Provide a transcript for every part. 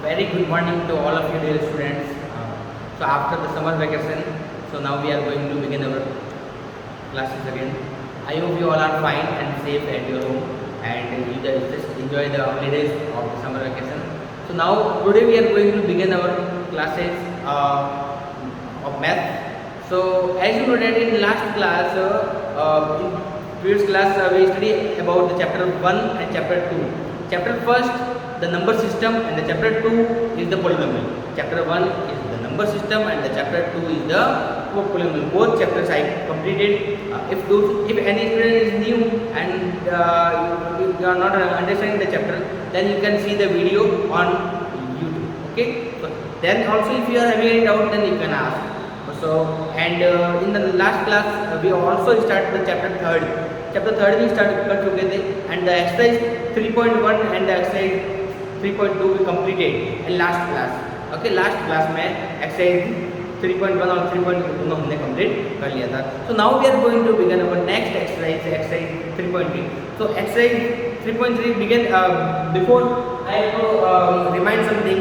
Very good morning to all of you dear students. So after the summer vacation, so now we are going to begin our classes again. I hope you all are fine and safe at your home and you just enjoy the holidays of the summer vacation. So now today we are going to begin our classes of math. So as you know that in last class, in previous class we studied about the chapter 1 and chapter 2. Chapter first the number system and the chapter 2 is the polynomial. Chapter 1 is the number system and the chapter 2 is the polynomial. Both chapters I completed. If any student is new and you are not understanding the chapter, then you can see the video on YouTube. Okay. So then also if you are having any doubt, then you can ask. So and in the last class we also started the chapter 3rd. Chapter 3rd we started कर चुके थे and the exercise 3.1 and the exercise 3.2 we completed in last class. Okay, last class में exercise 3.1 और 3.2 दोनों हमने complete कर लिया था. So now we are going to begin our next exercise, exercise 3.3. So exercise 3.3 begin before I have to remind something.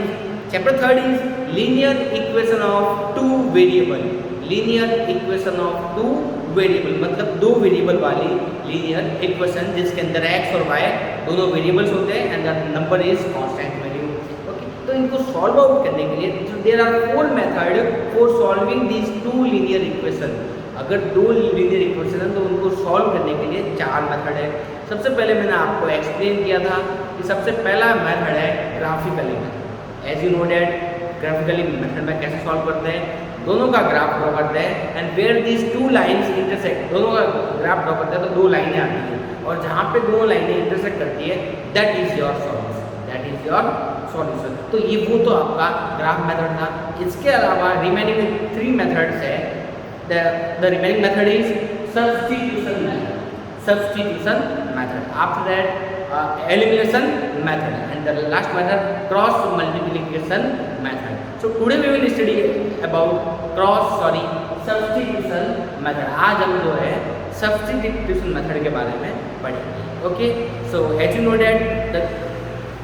Chapter 3rd is linear equation of two variable. Linear equation of two variable मतलब दो variable वाली linear equation जिसके अंदर x और y दोनों variables होते हैं and the number is constant value. Okay, तो इनको सॉल्व आउट करने के लिए there are four method for solving these two linear equation. अगर दो लीनियर इक्वेशन है तो उनको सॉल्व करने के लिए चार मेथड है. सबसे पहले मैंने आपको एक्सप्लेन किया था कि सबसे पहला मेथड है graphically method. As you know that graphically method में कैसे सॉल्व करते हैं, दोनों का ग्राफ ड्रॉ करते हैं and where these two lines intersect, दोनों का ग्राफ ड्रॉ करते हैं तो दो लाइनें आती हैं और जहाँ पे दो लाइनें इंटरसेक्ट करती है that is your solution. That is your solution. तो ये वो तो आपका ग्राफ मेथड था. इसके अलावा रिमेनिंग थ्री मेथड्स है. The remaining method is substitution method. Substitution method. After that elimination method and the last method cross multiplication method. So today we will study about substitution method. आज हम जो है substitution method के बारे में पढ़ेंगे. Okay, so as you know that the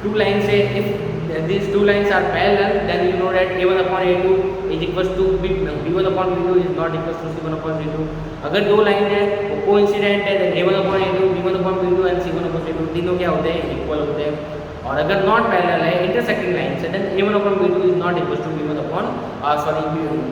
two lines say if these two lines are parallel then you know that a1 upon a2 is equals to b1 upon b2 is not equals to c1 upon c2. अगर दो line है वो coincident है then a1 upon a2 b1 upon b2 and c1 upon c2 तीनों क्या होते हैं, equal होते हैं. और अगर नॉट पैरेलल है इंटरसेक्टिंग लाइन से then a1 upon b2 is not equals to b1 upon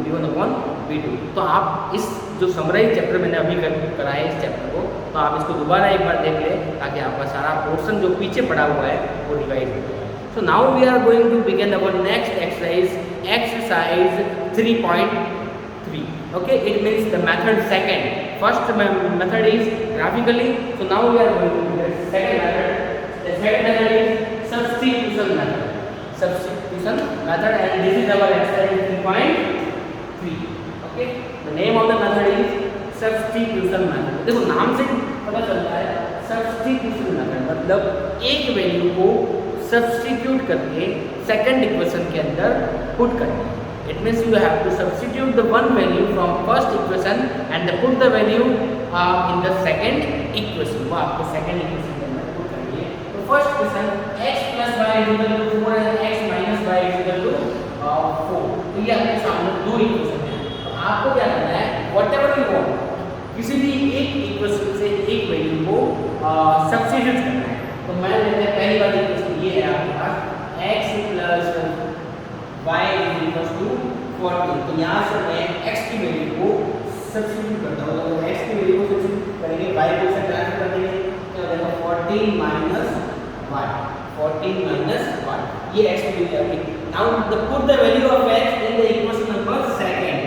b1 upon b2. तो आप इस जो समराइज चैप्टर मैंने अभी कराया इस चैप्टर को, तो आप इसको दोबारा एक बार देख लें ताकि आपका सारा पोर्शन जो पीछे पड़ा हुआ है वो रिवाइज हो जाए. So now we are going to begin our next exercise, exercise 3.3. Okay, it means the method second. First method is graphically. So now we are going to do the second method. The second method is substitution method. Substitution method, and this is our exercise 3.3. Okay, the name of the method is substitution method. देखो नाम से पता चलता है substitution method मतलब एक value को substitute करके सेकंड इक्वेशन के अंदर पुट करना. It means you have to substitute the one value from first equation and put the value in the second equation. वो आपको सेकंड इक्वेशन के अंदर पुट करनी है. तो first equation x plus y equal to 4 and x minus y equal to 4. तो ये आपके सामने दो इक्वेशन है. तो आपको क्या करना है, व्हाटएवर यू वांट किसी भी एक इक्वेशन से एक वैल्यू को सब्स्टिट्यूट करना है. तो मान लेते हैं पहली वाली इक्वेशन ये है आपके पास x plus y is equal to 14. तो यहाँ से मैं x की वैल्यू को सब्स्टिट्यूट करता हूँ. तो x की वैल्यू को सब्स्टिट्यूट करेंगे, y को से ट्रांसफर कर देंगे तो देखो 14 माइनस y. 14 माइनस y ये x की वैल्यू आएगी. Now the put the value of x in the equation number second.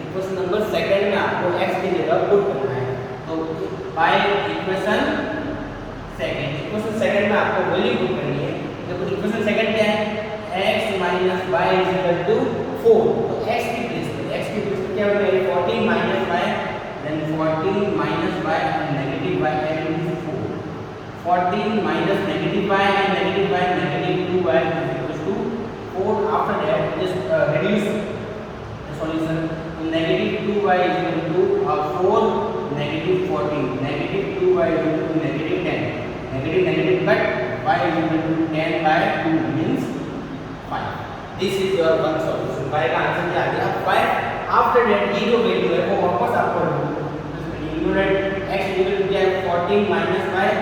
Equation number second में आपको x की जगह पुट करना है. तो बाय इक्वेशन सेकंड में आपको वैल्यू पुट करनी है. देखो इक्वेशन सेकंड क्या है, x minus y is equal to 4. तो x की प्लेस पे क्या हो जाएगा, 14 minus y then 14 minus y and negative y and 4. 14 minus negative y and negative y negative 2y is equal to 4. After that just reduce the solution. Negative 2y is equal to 4 negative 14 negative 2y is equal to negative 10. Negative cut y is equal to 10 by 2 means 5. This is your one solution. y का answer क्या आ गया 5। After that ये जो value है वो वापस आपको unit x equal to क्या है 14 minus 5।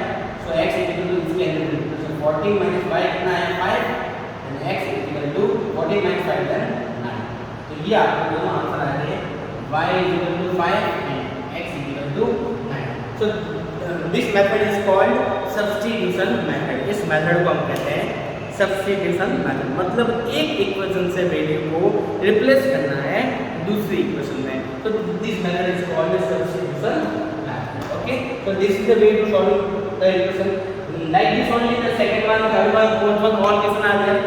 So x equal to इसके अंदर 14 माइनस y कितना है 5 and x equal to 14 minus 5 then 9। तो ये आपको दोनों आंसर आ गए y equal to 5 and x equal to 9। So this method is called substitution method. इस मेथड को हम कहते हैं सब्स्टिट्यूशन मेथड, मतलब एक इक्वेशन से वैल्यू को रिप्लेस करना है दूसरी इक्वेशन में। तो this method is called substitution method. Okay, so this is the way to solve the equation like this only. The second one, third one, fourth one, all question are there.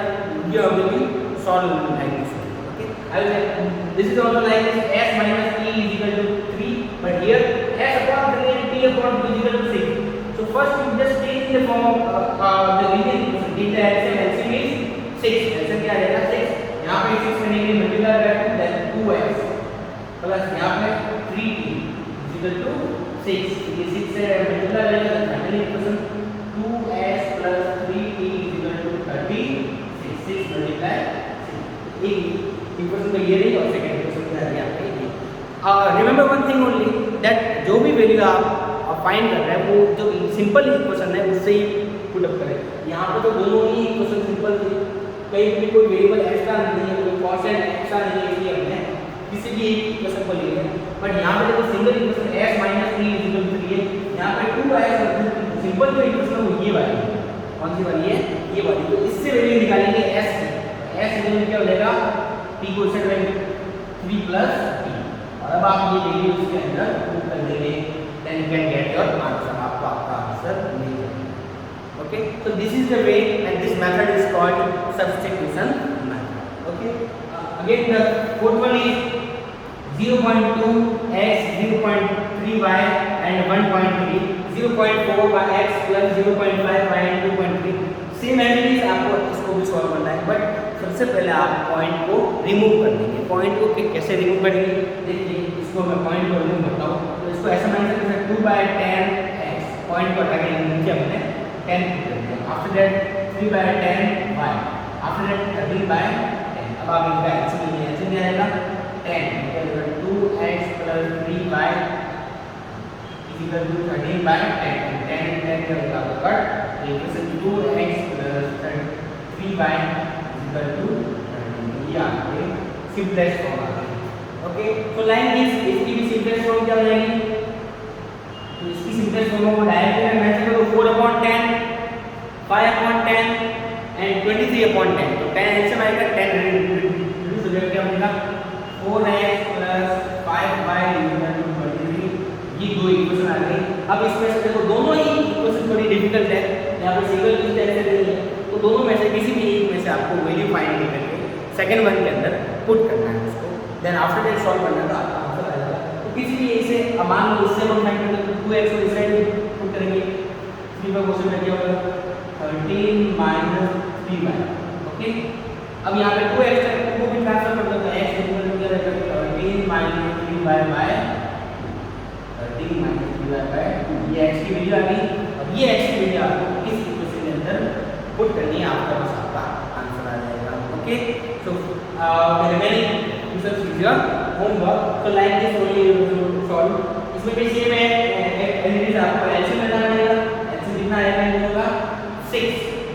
You have to be solved like this. Okay, I will this is also like this s minus t is equal to 3, but here s upon 3 and t upon 2 is equal to 6. So first you just take in the form of the linear equation. Delta x and LCM is 6. ऐसा क्या आ जाएगा 6, यहाँ पे 6 करने के लिए multiply करें then 2x plus यहाँ पे 3t is equal to 6. ये 6 से मल्टीप्लाई करेंगे तो final equation 2s plus 3t is equal to 36. 6 multiply 6 एक इक्वेशन तो ये रही और सेकंड इक्वेशन क्या है यहाँ पे ये। Remember one thing only that जो भी वैल्यू आप फाइंड कर रहे हैं वो जो सिंपल इक्वेशन है उससे ही पुट अप करें। यहाँ पे तो दोनों ही इक्वेशन सिंपल थी, कहीं भी कोई वेरिएबल एक्स्ट्रा नहीं है, कोई कांस्टेंट एक्स्ट्रा नहीं है, इसलिए हमने किसी भी एक इक्वेशन को ले लिया। बट यहाँ पे देखो single equation s minus 3 is equal to 3 है, यहाँ पे 2s सिंपल जो इक्वेशन है वो ये वाली है। कौन सी वाली है? ये वाली। तो इससे वैल्यू निकालेंगे s की। s इक्वल क्या हो जाएगा t को सेट करेंगे 3 प्लस t और अब आप ये वैल्यू इसके अंदर पुट कर देंगे then you can get your answer. आपको आपका आंसर मिल जाएगा। Okay, so this is the way and this method is called substitution method. Okay, again the fourth one is 0.2x, 0.3y and 1.3, 0.4x plus 0.5y and 2.3. Same analysis आपको इसको भी solve करना है, but सबसे पहले आप point को remove कर देंगे। पॉइंट को कैसे रिमूव करेंगे देखिए, इसको मैं पॉइंट को रिमूव करता हूँ। तो इसको ऐसा मान सकते हैं 2/10x पॉइंट को हटा के नीचे हमने 10 after that 3/10y after that 13/10। अब आप इनका एलसीएम ले एलसीएम क्या आएगा 10 2x plus 3y is equal to 13/10 and 10 and 10 का होगा cut equation 2x plus 3y is equal to 13। ये आपके सिंपलेस्ट फॉर्म आ गया। ओके, सो लाइक दिस इसकी भी सिंपलेस्ट फॉर्म क्या हो जाएगी? तो इसकी सिंपलेस्ट फॉर्म को डायरेक्टली मैच करो 4/10 5/10 and 23/10। तो 10 एलसीएम आएगा 10 रिड्यूस हो जाएगा क्या बनेगा 4x plus 5y equal to 23। ये दो इक्वेशन आ गई। अब इसमें से देखो दोनों ही इक्वेशन थोड़ी डिफिकल्ट है, यहाँ पे सिंगल लिस्ट ऐसे नहीं है, तो दोनों में से किसी भी एक में से आपको वैल्यू फाइंड करके सेकंड वन के अंदर पुट करना है उसको, देन आफ्टर दैट सॉल्व करना है तो आपका आंसर आ जाएगा। तो किसी भी एक से मान लो इससे हम फाइंड करेंगे तो 2x को इस साइड पुट करेंगे 3 का क्वेश्चन में क्या होगा 13 minus 3y। ओके, अब यहाँ पे 2x को भी ट्रांसफर कर दो तो x इक्वल टू क्या रहेगा 13 minus 3y by 13 minus 3y by 2। ये x की वैल्यू आ गई। अब ये x की वैल्यू आपको इस इक्वेशन के अंदर पुट करनी है, आपका बस आपका आंसर आ जाएगा। Okay, so the remaining questions is your homework. So like this only you to solve. इसमें भी सेम है, एलसीएम आपको एलसीएम लेना पड़ेगा। एलसीएम कितना आएगा ये होगा 6।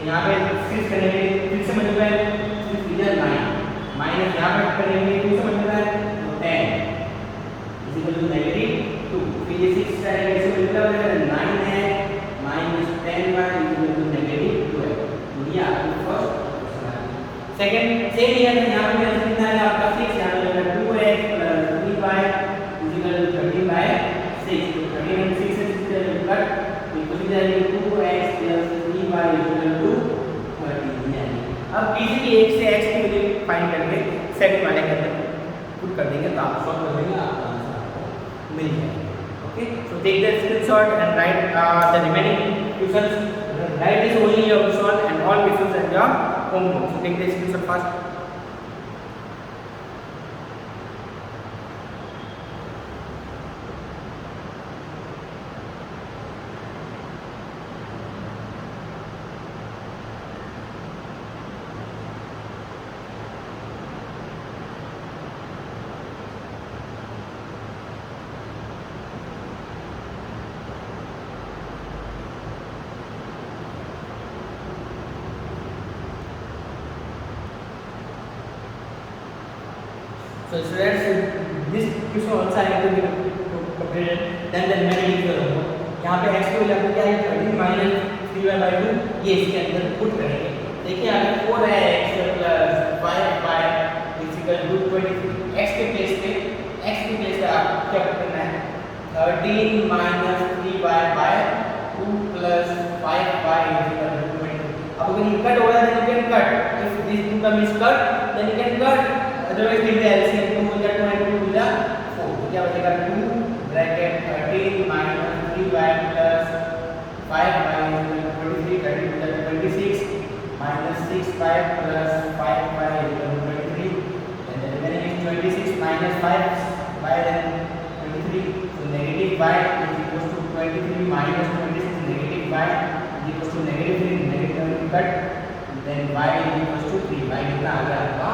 यहाँ पे 6 करेंगे 3 से मल्टीप्लाई 6 इधर 9 माइनस यहाँ पे करेंगे 2 से मल्टीप्लाई तो 10 इज इक्वल टू -2। फिर ये 6 करेंगे इसे मल्टीप्लाई हो जाएगा 9 है minus 10y is equal to -12। तो ये आपका फर्स्ट क्वेश्चन है। सेकंड सेम ही है, यहाँ पे कितना है आपका 6, यहाँ पे 2x plus 3y is equal to 13/6। तो 13 and 6 से 6 कट तो इक्वल जाएगी 2x plus 3y equal to 13। अब किसी भी एक से x की वैल्यू फाइंड करके सेकंड वाले के अंदर पुट कर देंगे तो आप सॉल्व कर देंगे, आपका आंसर आपको मिल जाएगा। Okay, so take the screenshot and write the remaining questions. Write this only your question and all questions at your homework. So take the screenshot fast. So students, this question also I have to be completed. Then the remaining is your homework. यहाँ पे x की value आपको क्या है 13 minus 3y/2 ये इसके अंदर put करेंगे. देखिए यहाँ पे 4 है x plus 5y equal to 23. x के प्लेस पे आप क्या पुट करना है 13 minus 3y/2 plus 5y equal to 23. अब अगर ये कट हो रहा है then you can cut. If this two term is cut then you can cut. Otherwise take the LCM 2 will 2 and 2 will 4. तो क्या बचेगा 2 bracket 13 minus 3y plus 5y equal to 23 26 minus 6y plus 5y equal to 23 and the remaining is 26 minus 5y then 23. So negative y is equals to 23 minus 26 negative y is equals to negative 3 negative cut then y is equals to 3 y कितना आ गया आपका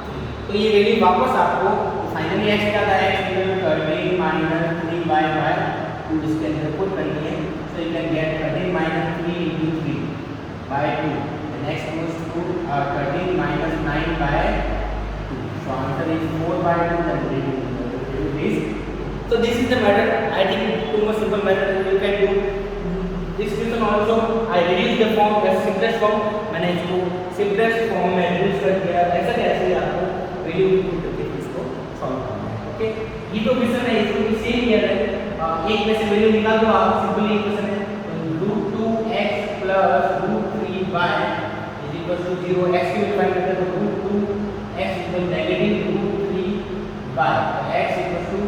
3. तो ये value वापस आपको finally x क्या था x equal to 13 minus 3y/2 इसके अंदर पुट करनी है. So you can get 13 minus 3 into 3 by 2. The next goes to 13 minus 9/2. So answer is 4/2. Then we do this. So this is the method. I think too much simple method you can do. This question also I reduce the form as simplest form. मैंने इसको simplest form में reduce कर दिया. ऐसा कैसे आपको value put करके इसको सॉल्व करना है. ओके ये तो क्वेश्चन है इसको भी सेम किया है. एक में से वैल्यू निकाल दो आप सिंपली इक्वेशन है √2x plus √3y is equal to 0. x की वैल्यू फाइंड करते हैं तो √2x इक्वल negative √3y. x equal to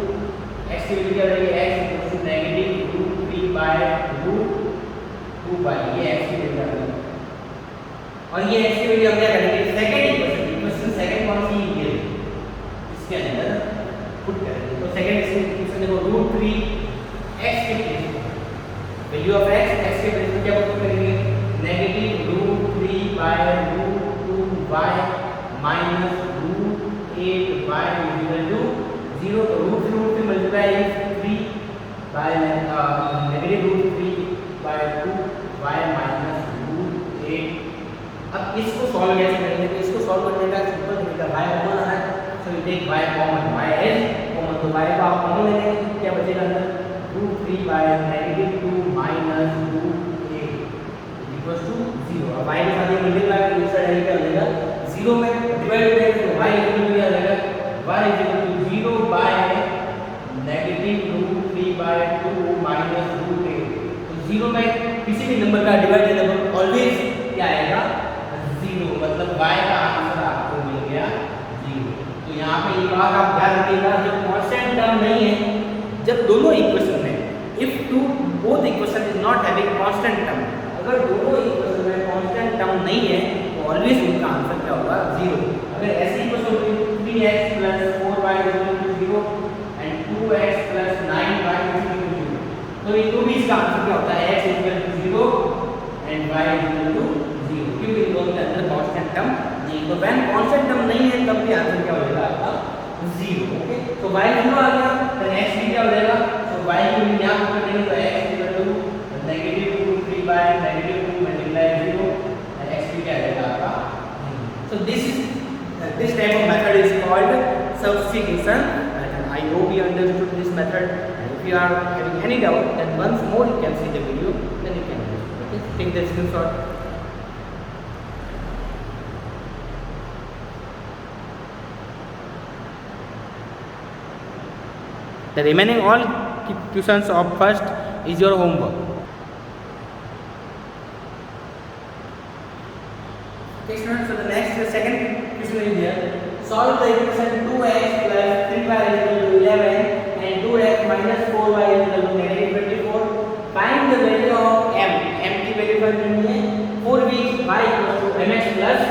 x की वैल्यू क्या रहेगी x equal to negative √3/√2y. ये x की वैल्यू आ गई और ये x की वैल्यू हम क्या करेंगे सेकंड इक्वेशन सेकंड कौन सी है इसके अंदर पुट करेंगे. तो सेकंड इक्वेशन देखो √3x के प्लेस वैल्यू ऑफ x के प्लेस में क्या पुट करेंगे negative √3/√2y minus √8y equal to 0. तो √3 multiply is 3 by negative √3/2y minus √8. अब इसको सॉल्व कैसे करेंगे तो इसको सॉल्व करने का सिंपल तरीका y कॉमन आ रहा है. So you take y common y is common तो y को आप कॉमन ले लेंगे क्या बचेगा अंदर √3/-2 minus √8 equals to 0. अब y के साथ ये मल्टीप्लाई करके दूसरा साइड क्या हो जाएगा 0 में डिवाइड हो जाएगा तो y इक्वल टू क्या हो जाएगा y equal to 0 by negative √3/2 minus √8. तो 0 में किसी भी नंबर का डिवाइड नंबर ऑलवेज क्या आएगा 0 मतलब y का आंसर आपको मिल गया 0. तो यहाँ पे ये बात आप ध्यान रखिएगा जब कांस्टेंट टर्म नहीं है जब दोनों इक्वेशन में if two both equation is not having constant term अगर दोनों इक्वेशन में कांस्टेंट टर्म नहीं है तो ऑलवेज उनका आंसर क्या होगा 0. अगर ऐसी इक्वेशन होगी 3x plus 4y is equal to 0 and 2x plus 9y is equal to 0 तो ये तो भी इसका आंसर क्या होता है x is equal to 0 and y is equal to 0 क्योंकि इन दोनों के अंदर कांस्टेंट टर्म नहीं. तो व्हेन कांस्टेंट टर्म नहीं है तब भी आंसर क्या हो जाएगा आपका 0. ओके तो y 0 आ गया तो x भी क्या हो जाएगा तो y को भी यहां पर देंगे तो x equal to negative √3/-2 multiply 0 and x भी क्या आ जाएगा आपका. So this type of method is called substitution method. I hope you understood this method. And if you are having any doubt, then once more you can see the video, then you can do it. Okay, take the screenshot. The remaining all questions of first is your homework. Okay, students. So the next second question is there. Solve the equation 2x plus 3y is equal to 11 and 2x minus 4y is equal to negative 24. Find the value of m. m की value find करनी है for which y equals to mx plus 3.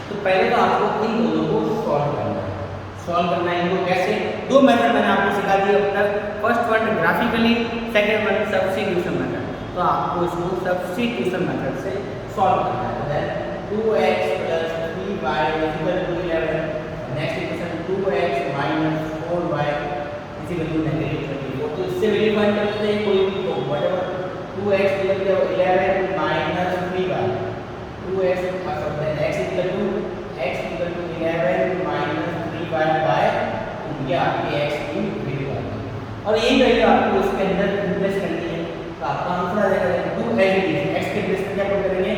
तो पहले तो आपको इन दोनों को solve करना है. सॉल्व करना है इनको कैसे दो मेथड मैंने आपको सिखा दिया अब तक. First one graphically second one substitution method. तो आपको इसको सब्स्टिट्यूशन मेथड से सॉल्व करना है. Then 2x plus 3y is equal to 11. Next equation 2x minus 4y is equal to negative 24. तो इससे वैल्यू फाइंड करते हैं कोई भी तो whatever 2x equal to 11 minus 3y 2x मतलब x equal to 11 minus 3y by और यही वैल्यू आपको इसके अंदर रिप्लेस करनी है। तो आपका आंसर आ जाएगा 2 एज इट इज। एक्स के प्लेस में क्या पुट करेंगे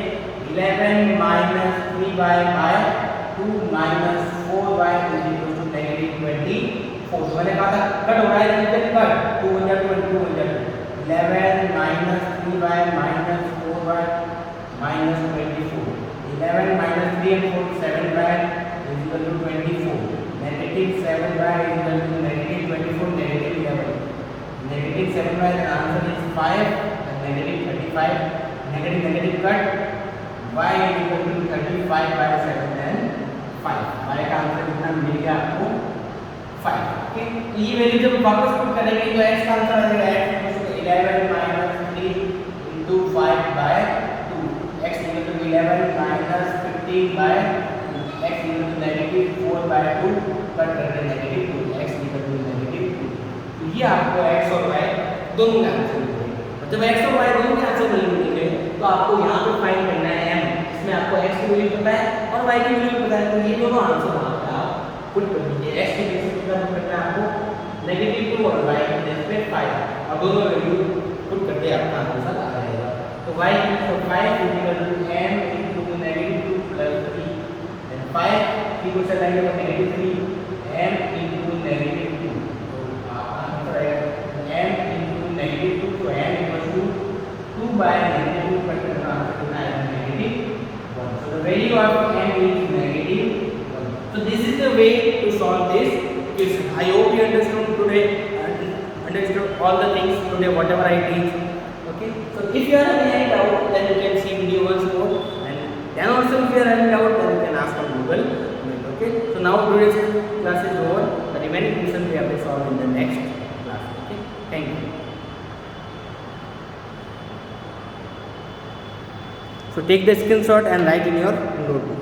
11 minus 3y by 2 minus 4y is equal to -24। मैंने कहा था कट हो रहा है इसके कट 2 बन जाए 2 बन जाए 11 minus 3y minus 4y minus 24। 11 minus 3 and 4 7y is equal to 24। negative 7y is equal to negative 24 negative 11। negative 7y the answer is 5 and negative 35। negative negative cut y is equal to 35 by 7 and 5। y का answer कितना मिल गया आपको 5। Okay ये value जब वापस put करेंगे तो x का आंसर आ जाएगा x 11 minus 3 into 5 by 2। x equal to 11 minus 15 by x equal to negative 4 by 2 cut करके negative 2 x equal to negative 2। तो ये आपको x और y दोनों का आंसर मिलेगा। जब x और y दोनों के आंसर मिलेंगे तो आपको यहाँ पे फाइंड करना है m। इसमें आपको x की वैल्यू पता है और y की वैल्यू पता है, तो ये दोनों आंसर वहाँ पे आप पुट कर दीजिए। x की वैल्यू कितना पुट करना है आपको -2 और y की प्लेस पे 5 और दोनों वैल्यू पुट करके आपका आंसर आ जाएगा। तो y equal to 5 equal to m into -2 plus 3 and 5 equal to -3 m into -2। तो आपका आंसर आएगा m into -2। तो m equals to 2 by -2 cut करना आंसर कितना आएगा -1। So the value of m is -1। So this is the way to solve this question. I hope you understood today understood all the things today whatever I teach. Okay, so if you are having any doubt then you can see video once more, and then also if you are having doubt then you can ask on Google. Okay, so now today's class is over. The remaining questions we have to solve in the next class. Okay, thank you. So take the screenshot and write in your notebook.